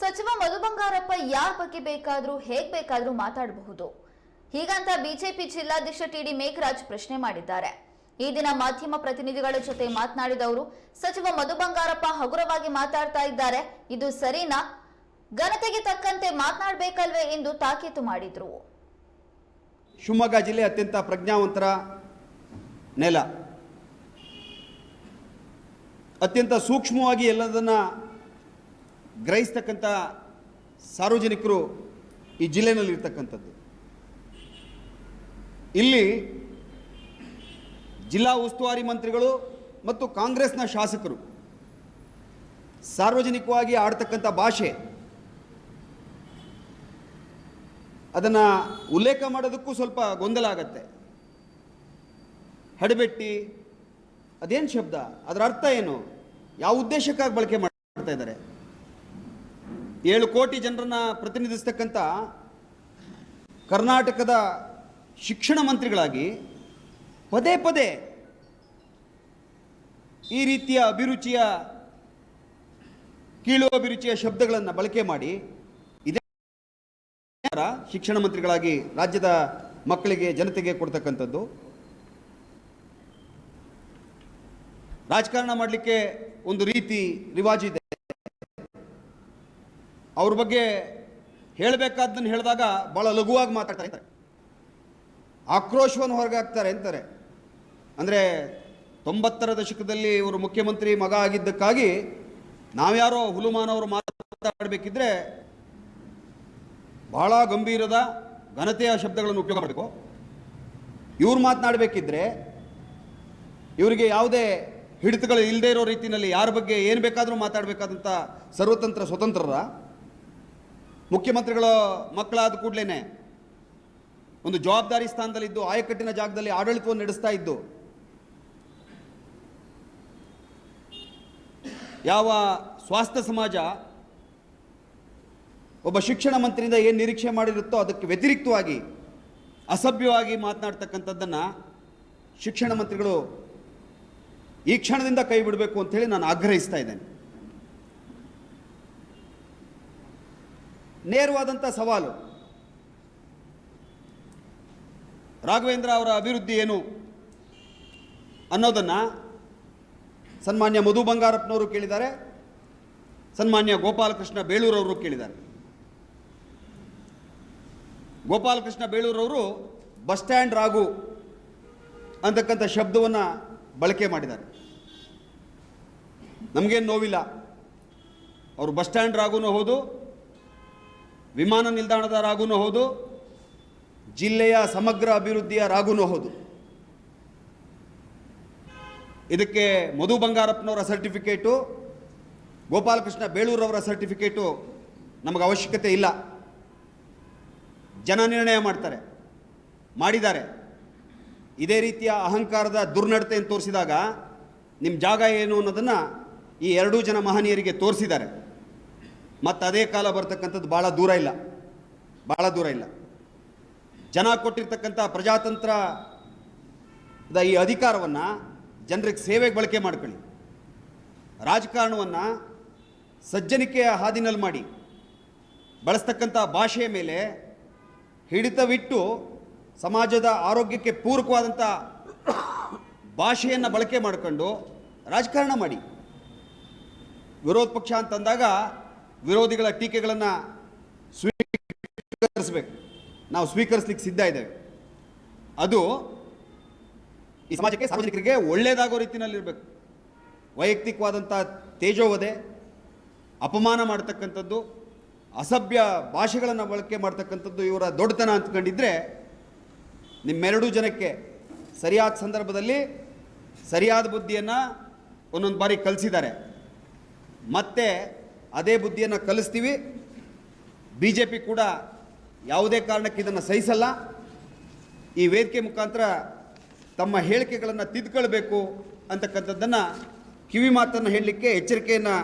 ಸಚಿವ ಮಧು ಬಂಗಾರಪ್ಪ ಯಾರ ಬಗ್ಗೆ ಬೇಕಾದ್ರೂ ಹೇಗ್ ಬೇಕಾದ್ರೂ ಮಾತಾಡಬಹುದು, ಹೀಗಂತ ಬಿಜೆಪಿ ಜಿಲ್ಲಾಧ್ಯಕ್ಷ ಟಿಡಿ ಮೇಘರಾಜ್ ಪ್ರಶ್ನೆ ಮಾಡಿದ್ದಾರೆ. ಈ ದಿನ ಮಾಧ್ಯಮ ಪ್ರತಿನಿಧಿಗಳ ಜೊತೆ ಮಾತನಾಡಿದವರು, ಸಚಿವ ಮಧು ಬಂಗಾರಪ್ಪ ಹಗುರವಾಗಿ ಮಾತಾಡ್ತಾ ಇದ್ದಾರೆ, ಇದು ಸರಿನಾ, ಘನತೆಗೆ ತಕ್ಕಂತೆ ಮಾತನಾಡಬೇಕಲ್ವೇ ಎಂದು ತಾಕೀತು ಮಾಡಿದ್ರು. ಶಿವಮೊಗ್ಗ ಜಿಲ್ಲೆ ಅತ್ಯಂತ ಪ್ರಜ್ಞಾವಂತರ ನೆಲ, ಅತ್ಯಂತ ಸೂಕ್ಷ್ಮವಾಗಿ ಎಲ್ಲದನ್ನು ಗ್ರಹಿಸ್ತಕ್ಕಂಥ ಸಾರ್ವಜನಿಕರು ಈ ಜಿಲ್ಲೆಯಲ್ಲಿ ಇರ್ತಕ್ಕಂಥದ್ದು. ಇಲ್ಲಿ ಜಿಲ್ಲಾ ಉಸ್ತುವಾರಿ ಮಂತ್ರಿಗಳು ಮತ್ತು ಕಾಂಗ್ರೆಸ್ನ ಶಾಸಕರು ಸಾರ್ವಜನಿಕವಾಗಿ ಆಡ್ತಕ್ಕಂಥ ಭಾಷೆ, ಅದನ್ನು ಉಲ್ಲೇಖ ಮಾಡೋದಕ್ಕೂ ಸ್ವಲ್ಪ ಗೊಂದಲ ಆಗತ್ತೆ. ಹಡಬೆಟ್ಟಿ ಅದೇನು ಶಬ್ದ, ಅದರ ಅರ್ಥ ಏನು, ಯಾವ ಉದ್ದೇಶಕ್ಕಾಗಿ ಬಳಕೆ ಮಾಡ್ತಾ ಇದ್ದಾರೆ? 7 ಕೋಟಿ ಜನರನ್ನು ಪ್ರತಿನಿಧಿಸ್ತಕ್ಕಂಥ ಕರ್ನಾಟಕದ ಶಿಕ್ಷಣ ಮಂತ್ರಿಗಳಾಗಿ ಪದೇ ಪದೇ ಈ ರೀತಿಯ ಅಭಿರುಚಿಯ, ಕೀಳು ಅಭಿರುಚಿಯ ಶಬ್ದಗಳನ್ನು ಬಳಕೆ ಮಾಡಿ ಇದೇ ಶಿಕ್ಷಣ ಮಂತ್ರಿಗಳಾಗಿ ರಾಜ್ಯದ ಮಕ್ಕಳಿಗೆ, ಜನತೆಗೆ ಕೊಡ್ತಕ್ಕಂಥದ್ದು. ರಾಜಕಾರಣ ಮಾಡಲಿಕ್ಕೆ ಒಂದು ರೀತಿ ರಿವಾಜು ಇದೆ. ಅವ್ರ ಬಗ್ಗೆ ಹೇಳಬೇಕಾದ್ದನ್ನು ಹೇಳಿದಾಗ ಭಾಳ ಲಘುವಾಗಿ ಮಾತಾಡ್ತಾರೆ, ಆಕ್ರೋಶವನ್ನು ಹೊರಗಾಕ್ತಾರೆ ಅಂತಾರೆ. ಅಂದರೆ 90ರ ದಶಕದಲ್ಲಿ ಇವರು ಮುಖ್ಯಮಂತ್ರಿ ಮಗ ಆಗಿದ್ದಕ್ಕಾಗಿ ನಾವ್ಯಾರೋ ಹುಲುಮಾನವರು ಮಾತಾಡಬೇಕಿದ್ರೆ ಬಹಳ ಗಂಭೀರದ ಘನತೆಯ ಶಬ್ದಗಳನ್ನು ಉಪಯೋಗ ಮಾಡಬೇಕು. ಇವ್ರು ಮಾತನಾಡಬೇಕಿದ್ರೆ ಇವರಿಗೆ ಯಾವುದೇ ಹಿಡಿತಗಳು ಇಲ್ಲದೆ ಇರೋ ರೀತಿಯಲ್ಲಿ ಯಾರ ಬಗ್ಗೆ ಏನು ಬೇಕಾದರೂ ಮಾತಾಡಬೇಕಾದಂಥ ಸರ್ವತಂತ್ರ ಸ್ವತಂತ್ರರ ಮುಖ್ಯಮಂತ್ರಿಗಳ ಮಕ್ಕಳಾದ ಕೂಡಲೇ ಒಂದು ಜವಾಬ್ದಾರಿ ಸ್ಥಾನದಲ್ಲಿದ್ದು ಆಯಕಟ್ಟಿನ ಜಾಗದಲ್ಲಿ ಆಡಳಿತವನ್ನು ನಡೆಸ್ತಾ ಇದ್ದು ಯಾವ ಸ್ವಾಸ್ಥ್ಯ ಸಮಾಜ ಒಬ್ಬ ಶಿಕ್ಷಣ ಮಂತ್ರಿಯಿಂದ ಏನು ನಿರೀಕ್ಷೆ ಮಾಡಿರುತ್ತೋ ಅದಕ್ಕೆ ವ್ಯತಿರಿಕ್ತವಾಗಿ ಅಸಭ್ಯವಾಗಿ ಮಾತನಾಡ್ತಕ್ಕಂಥದ್ದನ್ನು ಶಿಕ್ಷಣ ಮಂತ್ರಿಗಳು ಈ ಕ್ಷಣದಿಂದ ಕೈ ಬಿಡಬೇಕು ಅಂತೇಳಿ ನಾನು ಆಗ್ರಹಿಸ್ತಾ ಇದ್ದೇನೆ. ನೇರವಾದಂಥ ಸವಾಲು, ರಾಘವೇಂದ್ರ ಅವರ ಅಭಿವೃದ್ಧಿ ಏನು ಅನ್ನೋದನ್ನು ಸನ್ಮಾನ್ಯ ಮಧು ಬಂಗಾರಪ್ಪನವರು ಕೇಳಿದ್ದಾರೆ, ಸನ್ಮಾನ್ಯ ಗೋಪಾಲಕೃಷ್ಣ ಬೇಳೂರವರು ಕೇಳಿದ್ದಾರೆ. ಗೋಪಾಲಕೃಷ್ಣ ಬೇಳೂರವರು ಬಸ್ ಸ್ಟ್ಯಾಂಡ್ ರಾಘು ಅಂತಕ್ಕಂಥ ಶಬ್ದವನ್ನು ಬಳಕೆ ಮಾಡಿದ್ದಾರೆ. ನಮಗೇನು ನೋವಿಲ್ಲ, ಅವರು ಬಸ್ ಸ್ಟ್ಯಾಂಡ್ ರಾಘುನೂ ಹೌದು, ವಿಮಾನ ನಿಲ್ದಾಣದ ರಾಘುನೂ ಹೌದು, ಜಿಲ್ಲೆಯ ಸಮಗ್ರ ಅಭಿವೃದ್ಧಿಯ ರಾಘುನೂ ಹೌದು. ಇದಕ್ಕೆ ಮಧು ಬಂಗಾರಪ್ಪನವರ ಸರ್ಟಿಫಿಕೇಟು, ಗೋಪಾಲಕೃಷ್ಣ ಬೇಳೂರವರ ಸರ್ಟಿಫಿಕೇಟು ನಮಗೆ ಅವಶ್ಯಕತೆ ಇಲ್ಲ. ಜನ ನಿರ್ಣಯ ಮಾಡ್ತಾರೆ, ಮಾಡಿದ್ದಾರೆ. ಇದೇ ರೀತಿಯ ಅಹಂಕಾರದ ದುರ್ನಡತೆಯನ್ನು ತೋರಿಸಿದಾಗ ನಿಮ್ಮ ಜಾಗ ಏನು ಅನ್ನೋದನ್ನು ಈ 2 ಜನ ಮಹನೀಯರಿಗೆ ತೋರಿಸಿದ್ದಾರೆ. ಮತ್ತು ಅದೇ ಕಾಲ ಬರ್ತಕ್ಕಂಥದ್ದು ಭಾಳ ದೂರ ಇಲ್ಲ. ಜನ ಕೊಟ್ಟಿರ್ತಕ್ಕಂಥ ಪ್ರಜಾತಂತ್ರದ ಈ ಅಧಿಕಾರವನ್ನು ಜನರಿಗೆ ಸೇವೆಗೆ ಬಳಕೆ ಮಾಡ್ಕೊಳ್ಳಿ. ರಾಜಕಾರಣವನ್ನು ಸಜ್ಜನಿಕೆಯ ಹಾದಿನಲ್ಲಿ ಮಾಡಿ ಬಳಸ್ತಕ್ಕಂಥ ಭಾಷೆಯ ಮೇಲೆ ಹಿಡಿತವಿಟ್ಟು ಸಮಾಜದ ಆರೋಗ್ಯಕ್ಕೆ ಪೂರಕವಾದಂಥ ಭಾಷೆಯನ್ನು ಬಳಕೆ ಮಾಡಿಕೊಂಡು ರಾಜಕಾರಣ ಮಾಡಿ. ವಿರೋಧ ಪಕ್ಷ ಅಂತಂದಾಗ ವಿರೋಧಿಗಳ ಟೀಕೆಗಳನ್ನು ಸ್ವೀಕರಿಸಬೇಕು, ನಾವು ಸ್ವೀಕರಿಸಲಿಕ್ಕೆ ಸಿದ್ಧ ಇದ್ದೇವೆ. ಅದು ಈ ಸಮಾಜಕ್ಕೆ, ಸಾರ್ವಜನಿಕರಿಗೆ ಒಳ್ಳೆಯದಾಗೋ ರೀತಿಯಲ್ಲಿರಬೇಕು. ವೈಯಕ್ತಿಕವಾದಂಥ ತೇಜೋವಧೆ, ಅಪಮಾನ ಮಾಡ್ತಕ್ಕಂಥದ್ದು, ಅಸಭ್ಯ ಭಾಷೆಗಳನ್ನು ಬಳಕೆ ಮಾಡ್ತಕ್ಕಂಥದ್ದು ಇವರ ದೊಡ್ಡತನ ಅಂದ್ಕೊಂಡಿದ್ರೆ ನಿಮ್ಮೆರಡೂ ಜನಕ್ಕೆ ಸರಿಯಾದ ಸಂದರ್ಭದಲ್ಲಿ ಸರಿಯಾದ ಬುದ್ಧಿಯನ್ನು ಒಂದೊಂದು ಬಾರಿ ಕಲಿಸಿದ್ದಾರೆ. ಮತ್ತೆ ಅದೇ ಬುದ್ಧಿಯನ್ನು ಕಲಿಸ್ತೀವಿ. BJP ಕೂಡ ಯಾವುದೇ ಕಾರಣಕ್ಕೆ ಇದನ್ನು ಸಹಿಸಲ್ಲ. ಈ ವೇದಿಕೆ ಮುಖಾಂತರ ತಮ್ಮ ಹೇಳಿಕೆಗಳನ್ನು ತಿದ್ದುಕೊಳ್ಬೇಕು ಅಂತಕ್ಕಂಥದ್ದನ್ನು ಕಿವಿ ಮಾತನ್ನು ಹೇಳಲಿಕ್ಕೆ ಎಚ್ಚರಿಕೆಯನ್ನು